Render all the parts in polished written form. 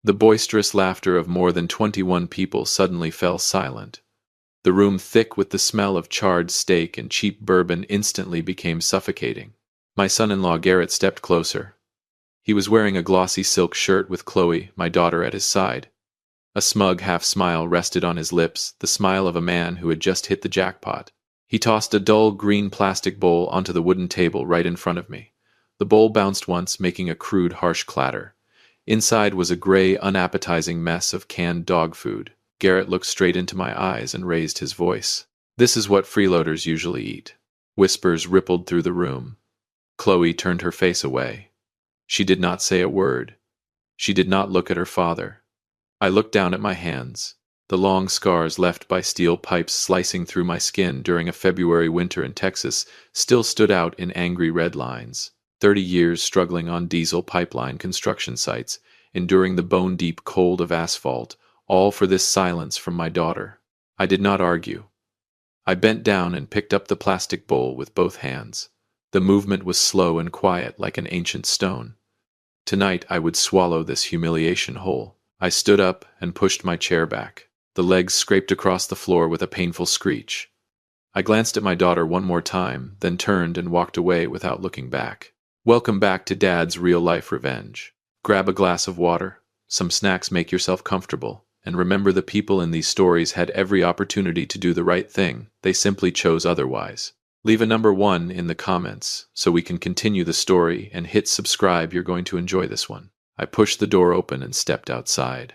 The boisterous laughter of more than 21 people suddenly fell silent. The room, thick with the smell of charred steak and cheap bourbon, instantly became suffocating. My son-in-law Garrett stepped closer. He was wearing a glossy silk shirt with Chloe, my daughter, at his side. A smug half-smile rested on his lips, the smile of a man who had just hit the jackpot. He tossed a dull green plastic bowl onto the wooden table right in front of me. The bowl bounced once, making a crude, harsh clatter. Inside was a gray, unappetizing mess of canned dog food. Garrett looked straight into my eyes and raised his voice. "This is what freeloaders usually eat." Whispers rippled through the room. Chloe turned her face away. She did not say a word. She did not look at her father. I looked down at my hands. The long scars left by steel pipes slicing through my skin during a February winter in Texas still stood out in angry red lines. 30 years struggling on diesel pipeline construction sites, enduring the bone-deep cold of asphalt, all for this silence from my daughter. I did not argue. I bent down and picked up the plastic bowl with both hands. The movement was slow and quiet, like an ancient stone. Tonight I would swallow this humiliation whole. I stood up and pushed my chair back. The legs scraped across the floor with a painful screech. I glanced at my daughter one more time, then turned and walked away without looking back. Welcome back to Dad's real-life revenge. Grab a glass of water, some snacks, make yourself comfortable, and remember, the people in these stories had every opportunity to do the right thing. They simply chose otherwise. Leave a number 1 in the comments so we can continue the story, and hit subscribe. You're going to enjoy this one. I pushed the door open and stepped outside.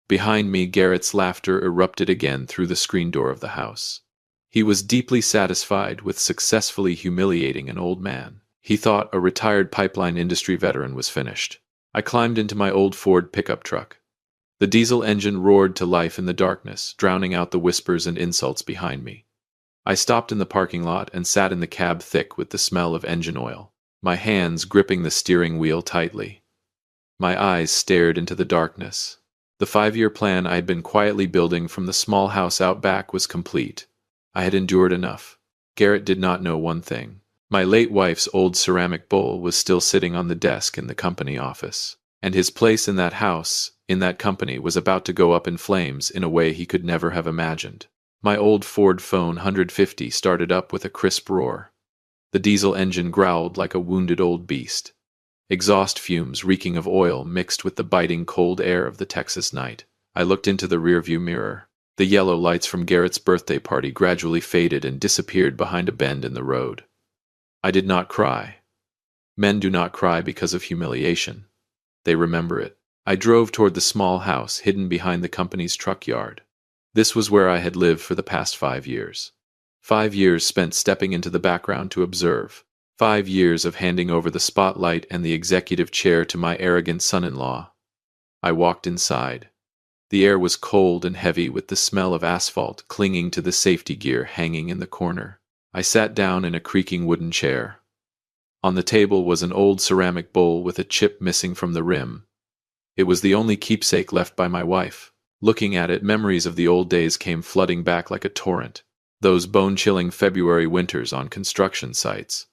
Behind me, Garrett's laughter erupted again through the screen door of the house. He was deeply satisfied with successfully humiliating an old man. He thought a retired pipeline industry veteran was finished. I climbed into my old Ford pickup truck. The diesel engine roared to life in the darkness, drowning out the whispers and insults behind me. I stopped in the parking lot and sat in the cab, thick with the smell of engine oil, my hands gripping the steering wheel tightly. My eyes stared into the darkness. The 5-year plan I had been quietly building from the small house out back was complete. I had endured enough. Garrett did not know one thing. My late wife's old ceramic bowl was still sitting on the desk in the company office, and his place in that house, in that company, was about to go up in flames in a way he could never have imagined. My old Ford Phone 150 started up with a crisp roar. The diesel engine growled like a wounded old beast. Exhaust fumes reeking of oil mixed with the biting cold air of the Texas night. I looked into the rearview mirror. The yellow lights from Garrett's birthday party gradually faded and disappeared behind a bend in the road. I did not cry. Men do not cry because of humiliation. They remember it. I drove toward the small house hidden behind the company's truck yard. This was where I had lived for the past 5 years. 5 years spent stepping into the background to observe. 5 years of handing over the spotlight and the executive chair to my arrogant son-in-law. I walked inside. The air was cold and heavy, with the smell of asphalt clinging to the safety gear hanging in the corner. I sat down in a creaking wooden chair. On the table was an old ceramic bowl with a chip missing from the rim. It was the only keepsake left by my wife. Looking at it, memories of the old days came flooding back like a torrent. Those bone-chilling February winters on construction sites.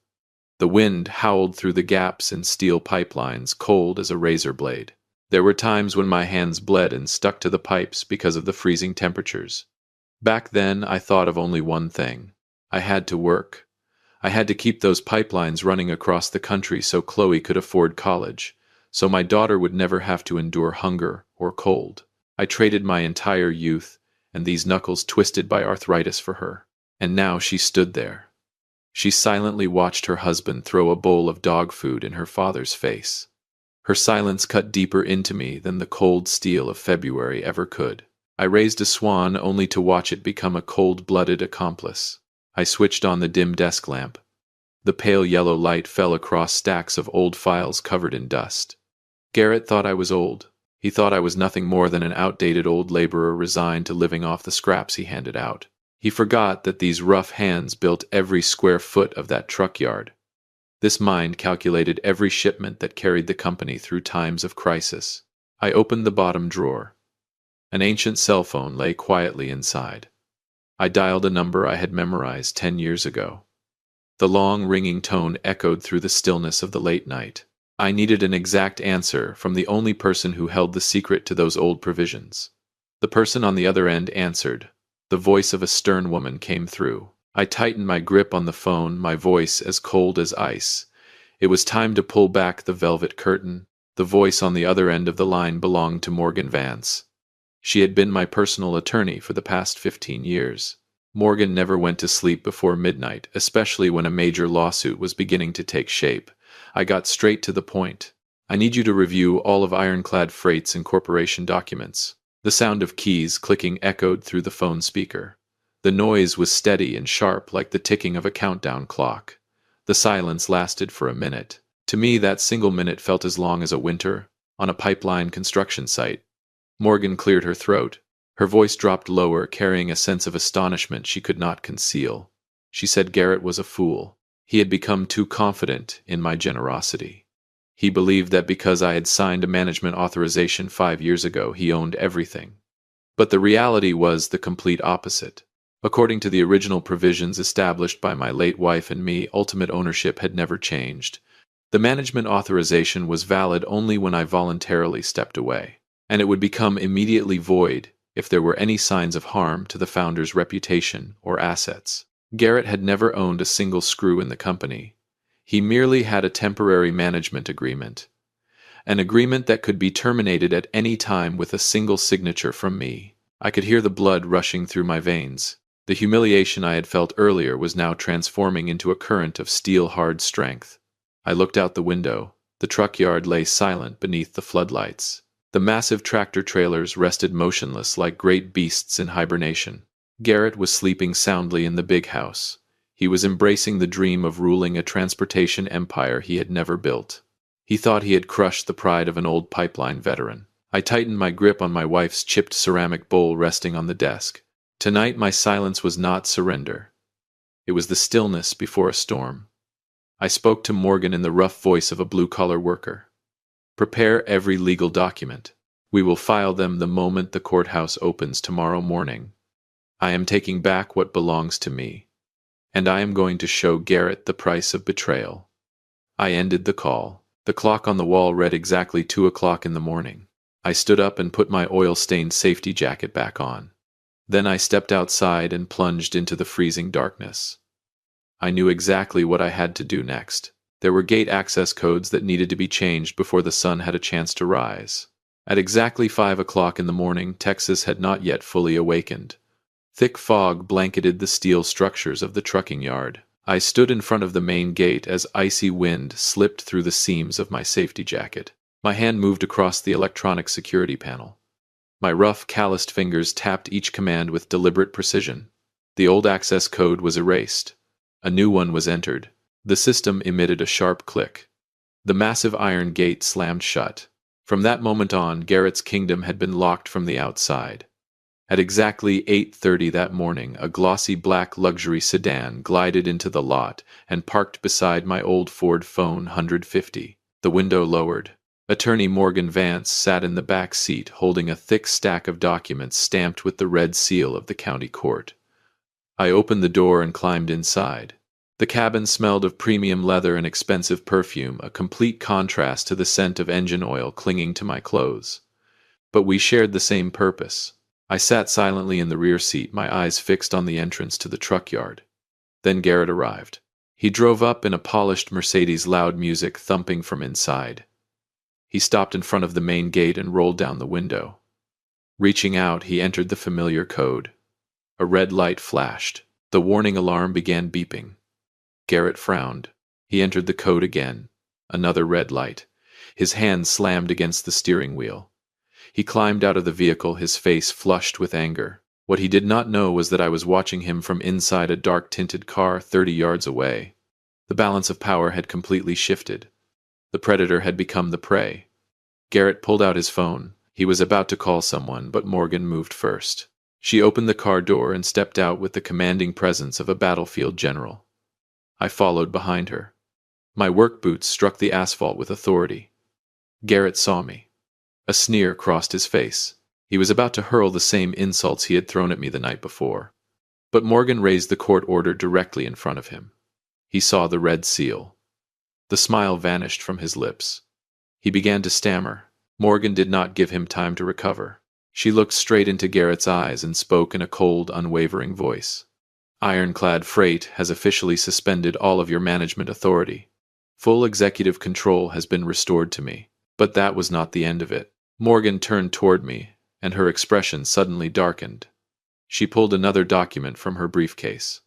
The wind howled through the gaps in steel pipelines, cold as a razor blade. There were times when my hands bled and stuck to the pipes because of the freezing temperatures. Back then, I thought of only one thing. I had to work. I had to keep those pipelines running across the country so Chloe could afford college, so my daughter would never have to endure hunger or cold. I traded my entire youth and these knuckles twisted by arthritis for her. And now she stood there. She silently watched her husband throw a bowl of dog food in her father's face. Her silence cut deeper into me than the cold steel of February ever could. I raised a swan only to watch it become a cold-blooded accomplice. I switched on the dim desk lamp. The pale yellow light fell across stacks of old files covered in dust. Garrett thought I was old. He thought I was nothing more than an outdated old laborer resigned to living off the scraps he handed out. He forgot that these rough hands built every square foot of that truck yard. This mind calculated every shipment that carried the company through times of crisis. I opened the bottom drawer. An ancient cell phone lay quietly inside. I dialed a number I had memorized 10 years ago. The long, ringing tone echoed through the stillness of the late night. I needed an exact answer from the only person who held the secret to those old provisions. The person on the other end answered. The voice of a stern woman came through. I tightened my grip on the phone, my voice as cold as ice. It was time to pull back the velvet curtain. The voice on the other end of the line belonged to Morgan Vance. She had been my personal attorney for the past 15 years. Morgan never went to sleep before midnight, especially when a major lawsuit was beginning to take shape. I got straight to the point. I need you to review all of Ironclad Freight's incorporation documents. The sound of keys clicking echoed through the phone speaker. The noise was steady and sharp like the ticking of a countdown clock. The silence lasted for a minute. To me, that single minute felt as long as a winter on a pipeline construction site. Morgan cleared her throat. Her voice dropped lower, carrying a sense of astonishment she could not conceal. She said Garrett was a fool. He had become too confident in my generosity. He believed that because I had signed a management authorization 5 years ago, he owned everything. But the reality was the complete opposite. According to the original provisions established by my late wife and me, ultimate ownership had never changed. The management authorization was valid only when I voluntarily stepped away, and it would become immediately void if there were any signs of harm to the founder's reputation or assets. Garrett had never owned a single screw in the company. He merely had a temporary management agreement, an agreement that could be terminated at any time with a single signature from me. I could hear the blood rushing through my veins. The humiliation I had felt earlier was now transforming into a current of steel-hard strength. I looked out the window. The truck yard lay silent beneath the floodlights. The massive tractor trailers rested motionless like great beasts in hibernation. Garrett was sleeping soundly in the big house. He was embracing the dream of ruling a transportation empire he had never built. He thought he had crushed the pride of an old pipeline veteran. I tightened my grip on my wife's chipped ceramic bowl resting on the desk. Tonight my silence was not surrender. It was the stillness before a storm. I spoke to Morgan in the rough voice of a blue-collar worker. Prepare every legal document. We will file them the moment the courthouse opens tomorrow morning. I am taking back what belongs to me, and I am going to show Garrett the price of betrayal. I ended the call. The clock on the wall read exactly 2 o'clock in the morning. I stood up and put my oil-stained safety jacket back on. Then I stepped outside and plunged into the freezing darkness. I knew exactly what I had to do next. There were gate access codes that needed to be changed before the sun had a chance to rise. At exactly 5 o'clock in the morning, Texas had not yet fully awakened. Thick fog blanketed the steel structures of the trucking yard. I stood in front of the main gate as icy wind slipped through the seams of my safety jacket. My hand moved across the electronic security panel. My rough, calloused fingers tapped each command with deliberate precision. The old access code was erased. A new one was entered. The system emitted a sharp click. The massive iron gate slammed shut. From that moment on, Garrett's kingdom had been locked from the outside. At exactly 8:30 that morning, a glossy black luxury sedan glided into the lot and parked beside my old Ford Phone 150. The window lowered. Attorney Morgan Vance sat in the back seat holding a thick stack of documents stamped with the red seal of the county court. I opened the door and climbed inside. The cabin smelled of premium leather and expensive perfume, a complete contrast to the scent of engine oil clinging to my clothes. But we shared the same purpose. I sat silently in the rear seat, my eyes fixed on the entrance to the truck yard. Then Garrett arrived. He drove up in a polished Mercedes, loud music thumping from inside. He stopped in front of the main gate and rolled down the window. Reaching out, he entered the familiar code. A red light flashed. The warning alarm began beeping. Garrett frowned. He entered the code again. Another red light. His hand slammed against the steering wheel. He climbed out of the vehicle, his face flushed with anger. What he did not know was that I was watching him from inside a dark-tinted car 30 yards away. The balance of power had completely shifted. The predator had become the prey. Garrett pulled out his phone. He was about to call someone, but Morgan moved first. She opened the car door and stepped out with the commanding presence of a battlefield general. I followed behind her. My work boots struck the asphalt with authority. Garrett saw me. A sneer crossed his face. He was about to hurl the same insults he had thrown at me the night before. But Morgan raised the court order directly in front of him. He saw the red seal. The smile vanished from his lips. He began to stammer. Morgan did not give him time to recover. She looked straight into Garrett's eyes and spoke in a cold, unwavering voice. Ironclad Freight has officially suspended all of your management authority. Full executive control has been restored to me. But that was not the end of it. Morgan turned toward me, and her expression suddenly darkened. She pulled another document from her briefcase.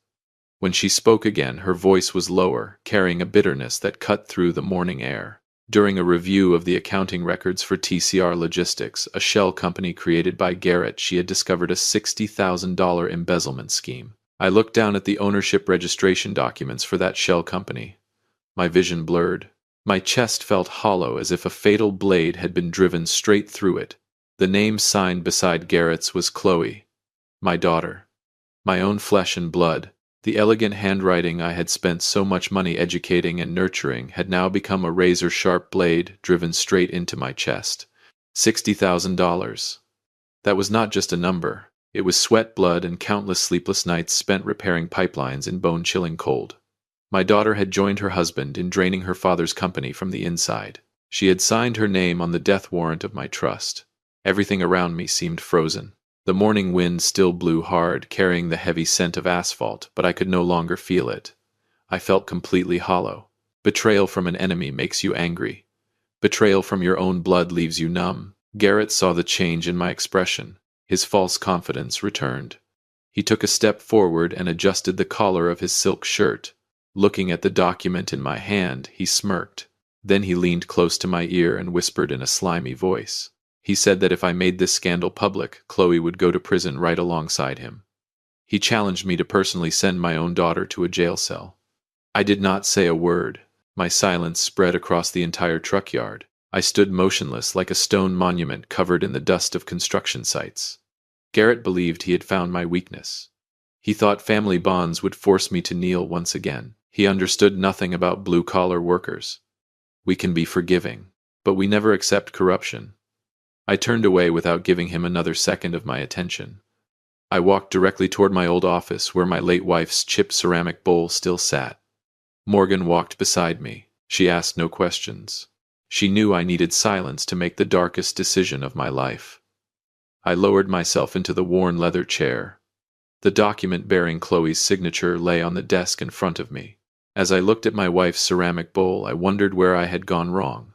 When she spoke again, her voice was lower, carrying a bitterness that cut through the morning air. During a review of the accounting records for TCR Logistics, a shell company created by Garrett, she had discovered a $60,000 embezzlement scheme. I looked down at the ownership registration documents for that shell company. My vision blurred. My chest felt hollow as if a fatal blade had been driven straight through it. The name signed beside Garrett's was Chloe, my daughter. My own flesh and blood. The elegant handwriting I had spent so much money educating and nurturing had now become a razor-sharp blade driven straight into my chest. $60,000. That was not just a number. It was sweat, blood, and countless sleepless nights spent repairing pipelines in bone-chilling cold. My daughter had joined her husband in draining her father's company from the inside. She had signed her name on the death warrant of my trust. Everything around me seemed frozen. The morning wind still blew hard, carrying the heavy scent of asphalt, but I could no longer feel it. I felt completely hollow. Betrayal from an enemy makes you angry. Betrayal from your own blood leaves you numb. Garrett saw the change in my expression. His false confidence returned. He took a step forward and adjusted the collar of his silk shirt. Looking at the document in my hand, he smirked. Then he leaned close to my ear and whispered in a slimy voice. He said that if I made this scandal public, Chloe would go to prison right alongside him. He challenged me to personally send my own daughter to a jail cell. I did not say a word. My silence spread across the entire truck yard. I stood motionless like a stone monument covered in the dust of construction sites. Garrett believed he had found my weakness. He thought family bonds would force me to kneel once again. He understood nothing about blue-collar workers. We can be forgiving, but we never accept corruption. I turned away without giving him another second of my attention. I walked directly toward my old office where my late wife's chipped ceramic bowl still sat. Morgan walked beside me. She asked no questions. She knew I needed silence to make the darkest decision of my life. I lowered myself into the worn leather chair. The document bearing Chloe's signature lay on the desk in front of me. As I looked at my wife's ceramic bowl, I wondered where I had gone wrong.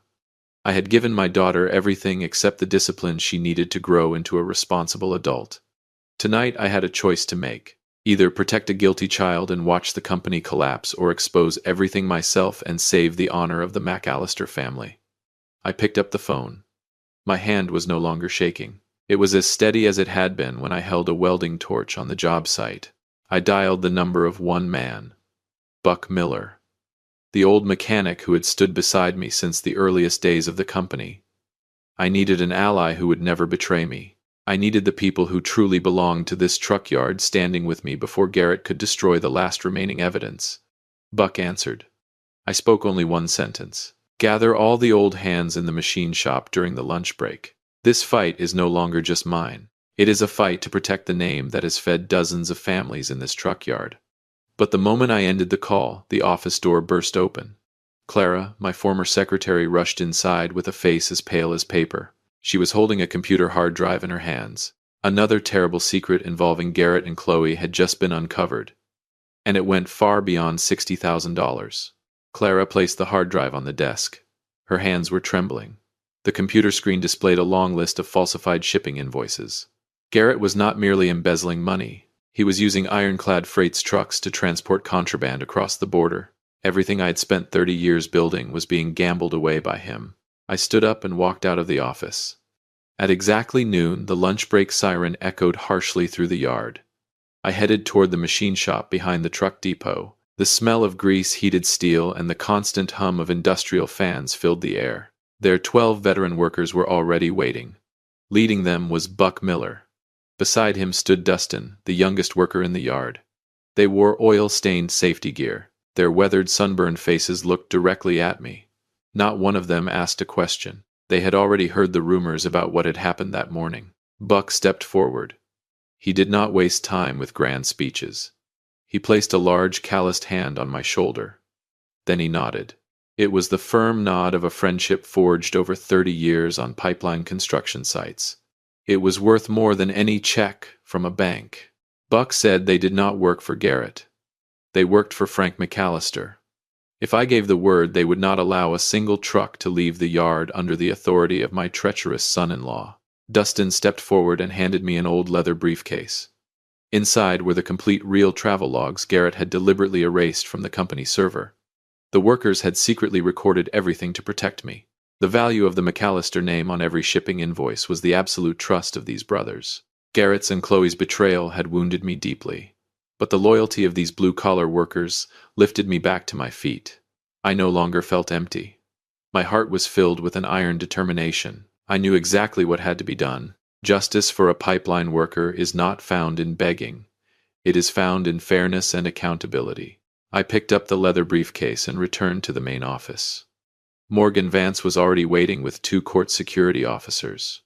I had given my daughter everything except the discipline she needed to grow into a responsible adult. Tonight I had a choice to make. Either protect a guilty child and watch the company collapse, or expose everything myself and save the honor of the McAllister family. I picked up the phone. My hand was no longer shaking. It was as steady as it had been when I held a welding torch on the job site. I dialed the number of one man, Buck Miller, the old mechanic who had stood beside me since the earliest days of the company. I needed an ally who would never betray me. I needed the people who truly belonged to this truck yard standing with me before Garrett could destroy the last remaining evidence. Buck answered. I spoke only one sentence. Gather all the old hands in the machine shop during the lunch break. This fight is no longer just mine. It is a fight to protect the name that has fed dozens of families in this truck yard. But the moment I ended the call, the office door burst open. Clara, my former secretary, rushed inside with a face as pale as paper. She was holding a computer hard drive in her hands. Another terrible secret involving Garrett and Chloe had just been uncovered, and it went far beyond $60,000. Clara placed the hard drive on the desk. Her hands were trembling. The computer screen displayed a long list of falsified shipping invoices. Garrett was not merely embezzling money. He was using Ironclad Freight's trucks to transport contraband across the border. Everything I had spent 30 years building was being gambled away by him. I stood up and walked out of the office. At exactly noon, the lunch break siren echoed harshly through the yard. I headed toward the machine shop behind the truck depot. The smell of grease-heated steel and the constant hum of industrial fans filled the air. Their 12 veteran workers were already waiting. Leading them was Buck Miller. Beside him stood Dustin, the youngest worker in the yard. They wore oil-stained safety gear. Their weathered, sunburned faces looked directly at me. Not one of them asked a question. They had already heard the rumors about what had happened that morning. Buck stepped forward. He did not waste time with grand speeches. He placed a large, calloused hand on my shoulder. Then he nodded. It was the firm nod of a friendship forged over 30 years on pipeline construction sites. It was worth more than any check from a bank. Buck said they did not work for Garrett. They worked for Frank McAllister. If I gave the word, they would not allow a single truck to leave the yard under the authority of my treacherous son-in-law. Dustin stepped forward and handed me an old leather briefcase. Inside were the complete real travel logs Garrett had deliberately erased from the company server. The workers had secretly recorded everything to protect me. The value of the McAllister name on every shipping invoice was the absolute trust of these brothers. Garrett's and Chloe's betrayal had wounded me deeply, but the loyalty of these blue-collar workers lifted me back to my feet. I no longer felt empty. My heart was filled with an iron determination. I knew exactly what had to be done. Justice for a pipeline worker is not found in begging. It is found in fairness and accountability. I picked up the leather briefcase and returned to the main office. Morgan Vance was already waiting with 2 court security officers.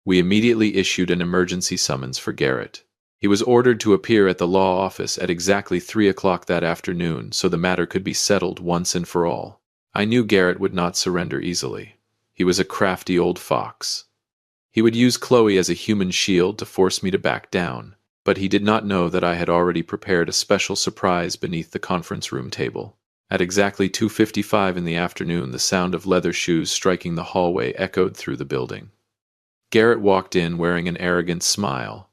We immediately issued an emergency summons for Garrett. He was ordered to appear at the law office at exactly 3 o'clock that afternoon so the matter could be settled once and for all. I knew Garrett would not surrender easily. He was a crafty old fox. He would use Chloe as a human shield to force me to back down, but he did not know that I had already prepared a special surprise beneath the conference room table. At exactly 2:55 in the afternoon, the sound of leather shoes striking the hallway echoed through the building. Garrett walked in wearing an arrogant smile.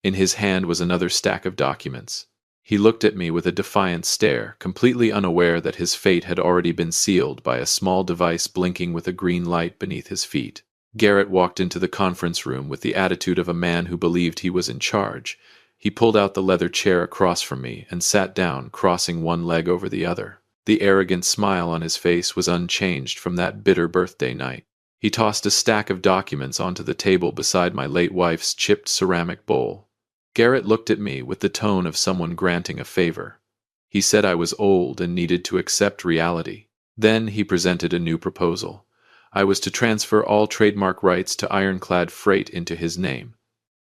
In his hand was another stack of documents. He looked at me with a defiant stare, completely unaware that his fate had already been sealed by a small device blinking with a green light beneath his feet. Garrett walked into the conference room with the attitude of a man who believed he was in charge. He pulled out the leather chair across from me and sat down, crossing one leg over the other. The arrogant smile on his face was unchanged from that bitter birthday night. He tossed a stack of documents onto the table beside my late wife's chipped ceramic bowl. Garrett looked at me with the tone of someone granting a favor. He said I was old and needed to accept reality. Then he presented a new proposal. I was to transfer all trademark rights to Ironclad Freight into his name.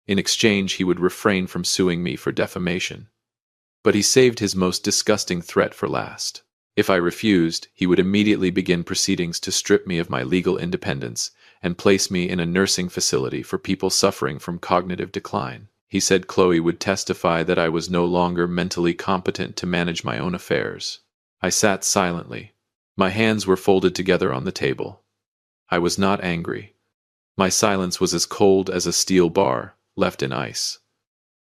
In exchange, he would refrain from suing me for defamation. But he saved his most disgusting threat for last. If I refused, he would immediately begin proceedings to strip me of my legal independence and place me in a nursing facility for people suffering from cognitive decline. He said Chloe would testify that I was no longer mentally competent to manage my own affairs. I sat silently. My hands were folded together on the table. I was not angry. My silence was as cold as a steel bar left in ice.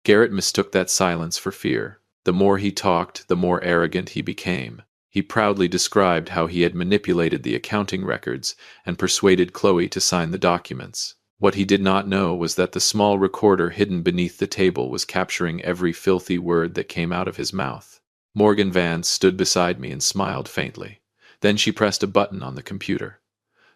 Garrett mistook that silence for fear. The more he talked, the more arrogant he became. He proudly described how he had manipulated the accounting records and persuaded Chloe to sign the documents. What he did not know was that the small recorder hidden beneath the table was capturing every filthy word that came out of his mouth. Morgan Vance stood beside me and smiled faintly. Then she pressed a button on the computer.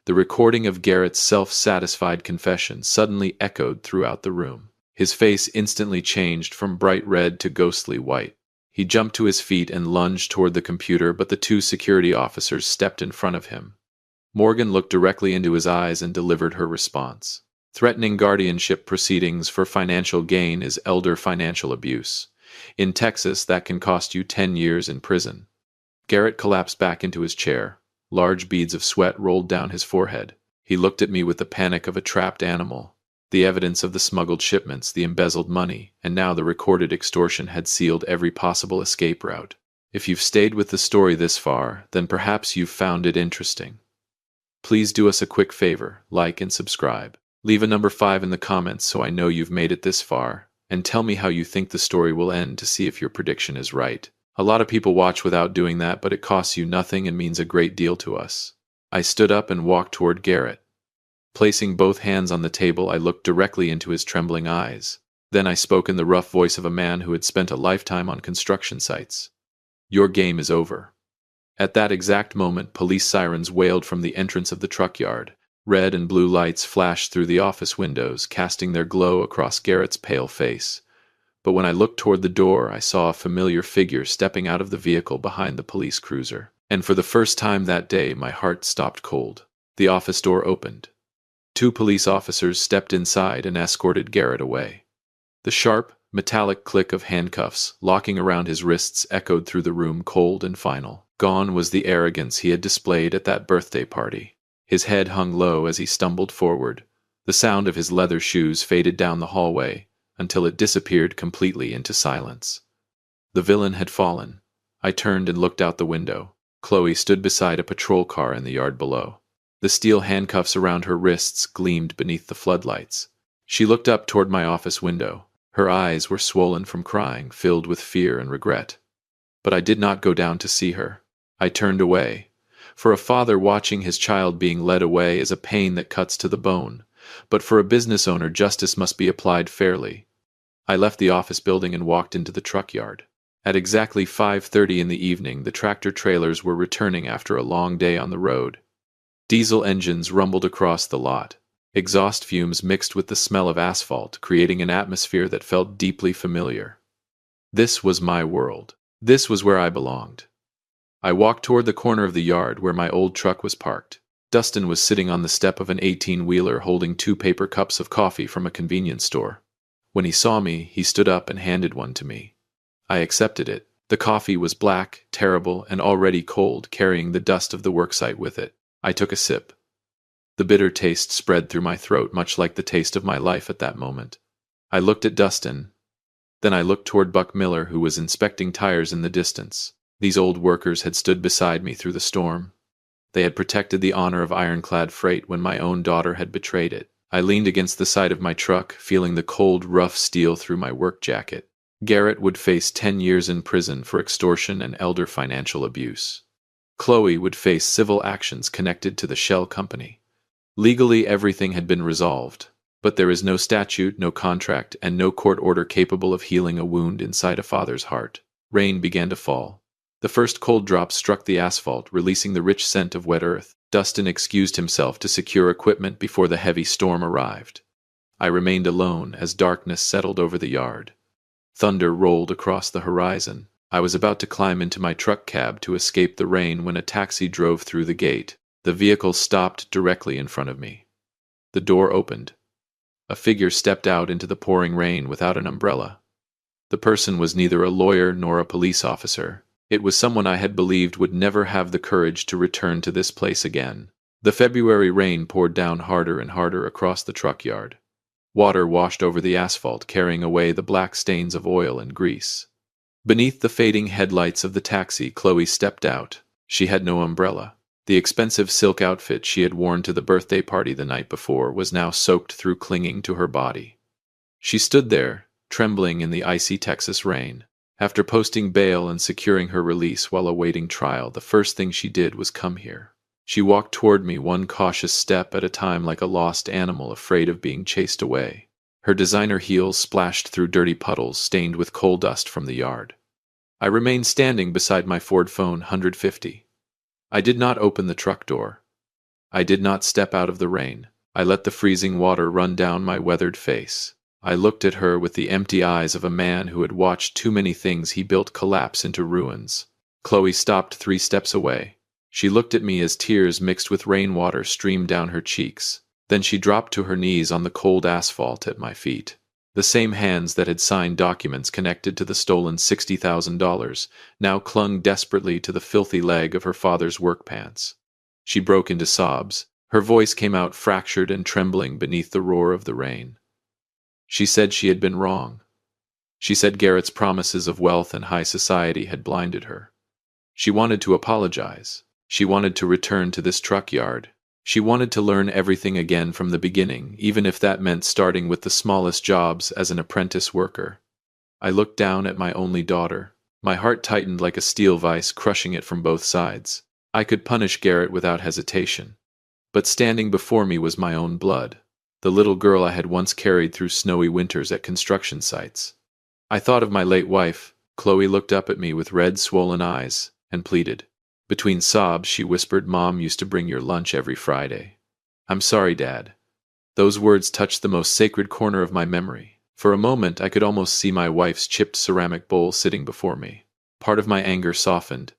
The recording of Garrett's self-satisfied confession suddenly echoed throughout the room. His face instantly changed from bright red to ghostly white. He jumped to his feet and lunged toward the computer, but the 2 security officers stepped in front of him. Morgan looked directly into his eyes and delivered her response. Threatening guardianship proceedings for financial gain is elder financial abuse. In Texas, that can cost you 10 years in prison. Garrett collapsed back into his chair. Large beads of sweat rolled down his forehead. He looked at me with the panic of a trapped animal. The evidence of the smuggled shipments, the embezzled money, and now the recorded extortion had sealed every possible escape route. If you've stayed with the story this far, then perhaps you've found it interesting. Please do us a quick favor, like and subscribe. Leave a number 5 in the comments so I know you've made it this far, and tell me how you think the story will end to see if your prediction is right. A lot of people watch without doing that, but it costs you nothing and means a great deal to us. I stood up and walked toward Garrett. Placing both hands on the table, I looked directly into his trembling eyes. Then I spoke in the rough voice of a man who had spent a lifetime on construction sites. Your game is over. At that exact moment, police sirens wailed from the entrance of the truck yard. Red and blue lights flashed through the office windows, casting their glow across Garrett's pale face. But when I looked toward the door, I saw a familiar figure stepping out of the vehicle behind the police cruiser. And for the first time that day, my heart stopped cold. The office door opened. 2 police officers stepped inside and escorted Garrett away. The sharp, metallic click of handcuffs locking around his wrists echoed through the room, cold and final. Gone was the arrogance he had displayed at that birthday party. His head hung low as he stumbled forward. The sound of his leather shoes faded down the hallway until it disappeared completely into silence. The villain had fallen. I turned and looked out the window. Chloe stood beside a patrol car in the yard below. The steel handcuffs around her wrists gleamed beneath the floodlights. She looked up toward my office window. Her eyes were swollen from crying, filled with fear and regret. But I did not go down to see her. I turned away. For a father, watching his child being led away is a pain that cuts to the bone. But for a business owner, justice must be applied fairly. I left the office building and walked into the truck yard. At exactly 5:30 in the evening, the tractor trailers were returning after a long day on the road. Diesel engines rumbled across the lot. Exhaust fumes mixed with the smell of asphalt, creating an atmosphere that felt deeply familiar. This was my world. This was where I belonged. I walked toward the corner of the yard where my old truck was parked. Dustin was sitting on the step of an 18-wheeler holding 2 paper cups of coffee from a convenience store. When he saw me, he stood up and handed one to me. I accepted it. The coffee was black, terrible, and already cold, carrying the dust of the worksite with it. I took a sip. The bitter taste spread through my throat, much like the taste of my life at that moment. I looked at Dustin. Then I looked toward Buck Miller, who was inspecting tires in the distance. These old workers had stood beside me through the storm. They had protected the honor of ironclad freight when my own daughter had betrayed it. I leaned against the side of my truck, feeling the cold, rough steel through my work jacket. Garrett would face 10 years in prison for extortion and elder financial abuse. Chloe would face civil actions connected to the shell company. Legally, everything had been resolved, but there is no statute, no contract, and no court order capable of healing a wound inside a father's heart. Rain began to fall. The first cold drops struck the asphalt, releasing the rich scent of wet earth. Dustin excused himself to secure equipment before the heavy storm arrived. I remained alone as darkness settled over the yard. Thunder rolled across the horizon. I was about to climb into my truck cab to escape the rain when a taxi drove through the gate. The vehicle stopped directly in front of me. The door opened. A figure stepped out into the pouring rain without an umbrella. The person was neither a lawyer nor a police officer. It was someone I had believed would never have the courage to return to this place again. The February rain poured down harder and harder across the truck yard. Water washed over the asphalt, carrying away the black stains of oil and grease. Beneath the fading headlights of the taxi, Chloe stepped out. She had no umbrella. The expensive silk outfit she had worn to the birthday party the night before was now soaked through, clinging to her body. She stood there, trembling in the icy Texas rain. After posting bail and securing her release while awaiting trial, the first thing she did was come here. She walked toward me, one cautious step at a time, like a lost animal afraid of being chased away. Her designer heels splashed through dirty puddles stained with coal dust from the yard. I remained standing beside my Ford Phone 150. I did not open the truck door. I did not step out of the rain. I let the freezing water run down my weathered face. I looked at her with the empty eyes of a man who had watched too many things he built collapse into ruins. Chloe stopped 3 steps away. She looked at me as tears mixed with rainwater streamed down her cheeks. Then she dropped to her knees on the cold asphalt at my feet. The same hands that had signed documents connected to the stolen $60,000 now clung desperately to the filthy leg of her father's work pants. She broke into sobs. Her voice came out fractured and trembling beneath the roar of the rain. She said she had been wrong. She said Garrett's promises of wealth and high society had blinded her. She wanted to apologize. She wanted to return to this truck yard. She wanted to learn everything again from the beginning, even if that meant starting with the smallest jobs as an apprentice worker. I looked down at my only daughter. My heart tightened like a steel vise, crushing it from both sides. I could punish Garrett without hesitation. But standing before me was my own blood, the little girl I had once carried through snowy winters at construction sites. I thought of my late wife. Chloe looked up at me with red, swollen eyes and pleaded. Between sobs, she whispered, "Mom used to bring your lunch every Friday." "I'm sorry, Dad." Those words touched the most sacred corner of my memory. For a moment, I could almost see my wife's chipped ceramic bowl sitting before me. Part of my anger softened.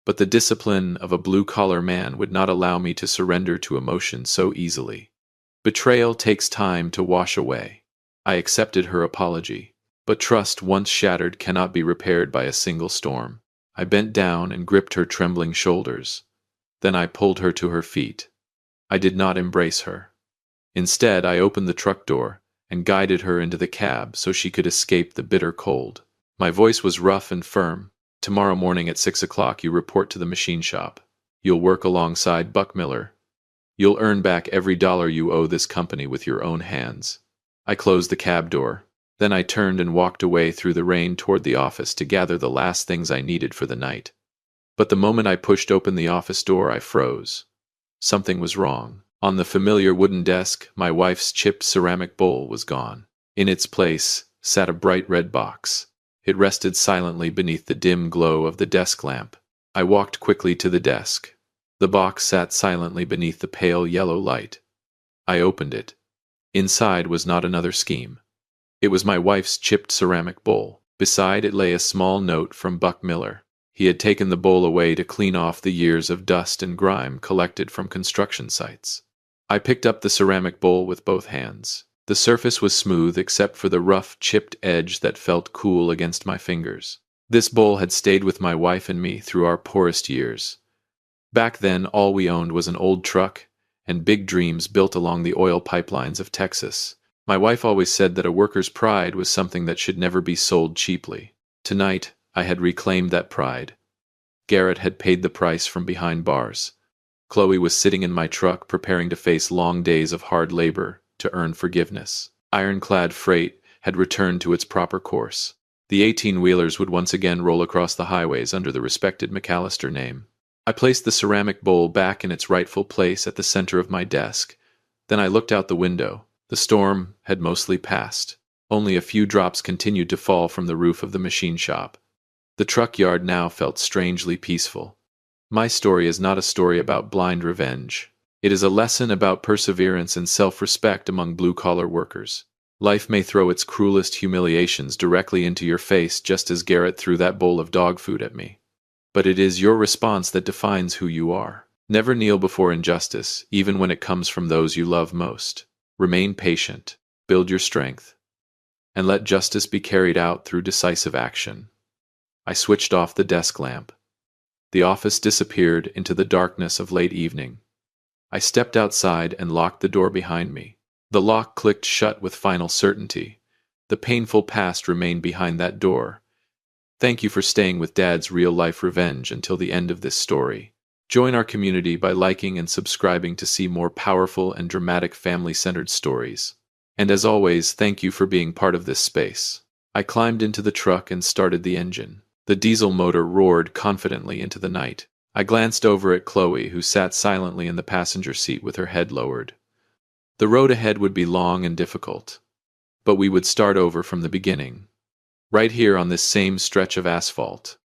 But the discipline of a blue-collar man would not allow me to surrender to emotion so easily. Betrayal takes time to wash away. I accepted her apology. But trust once shattered cannot be repaired by a single storm. I bent down and gripped her trembling shoulders. Then I pulled her to her feet. I did not embrace her. Instead, I opened the truck door and guided her into the cab so she could escape the bitter cold. My voice was rough and firm. Tomorrow morning at 6 o'clock you report to the machine shop. You'll work alongside Buck Miller. You'll earn back every dollar you owe this company with your own hands. I closed the cab door. Then I turned and walked away through the rain toward the office to gather the last things I needed for the night. But the moment I pushed open the office door, I froze. Something was wrong. On the familiar wooden desk, my wife's chipped ceramic bowl was gone. In its place sat a bright red box. It rested silently beneath the dim glow of the desk lamp. I walked quickly to the desk. The box sat silently beneath the pale yellow light. I opened it. Inside was not another scheme. It was my wife's chipped ceramic bowl. Beside it lay a small note from Buck Miller. He had taken the bowl away to clean off the years of dust and grime collected from construction sites. I picked up the ceramic bowl with both hands. The surface was smooth except for the rough, chipped edge that felt cool against my fingers. This bowl had stayed with my wife and me through our poorest years. Back then, all we owned was an old truck and big dreams built along the oil pipelines of Texas. My wife always said that a worker's pride was something that should never be sold cheaply. Tonight, I had reclaimed that pride. Garrett had paid the price from behind bars. Chloe was sitting in my truck preparing to face long days of hard labor to earn forgiveness. Ironclad freight had returned to its proper course. The 18-wheelers would once again roll across the highways under the respected McAllister name. I placed the ceramic bowl back in its rightful place at the center of my desk. Then I looked out the window. The storm had mostly passed. Only a few drops continued to fall from the roof of the machine shop. The truck yard now felt strangely peaceful. My story is not a story about blind revenge. It is a lesson about perseverance and self-respect among blue-collar workers. Life may throw its cruelest humiliations directly into your face just as Garrett threw that bowl of dog food at me. But it is your response that defines who you are. Never kneel before injustice, even when it comes from those you love most. Remain patient, build your strength, and let justice be carried out through decisive action. I switched off the desk lamp. The office disappeared into the darkness of late evening. I stepped outside and locked the door behind me. The lock clicked shut with final certainty. The painful past remained behind that door. Thank you for staying with Dad's real-life revenge until the end of this story. Join our community by liking and subscribing to see more powerful and dramatic family-centered stories. And as always, thank you for being part of this space. I climbed into the truck and started the engine. The diesel motor roared confidently into the night. I glanced over at Chloe, who sat silently in the passenger seat with her head lowered. The road ahead would be long and difficult, but we would start over from the beginning, right here on this same stretch of asphalt.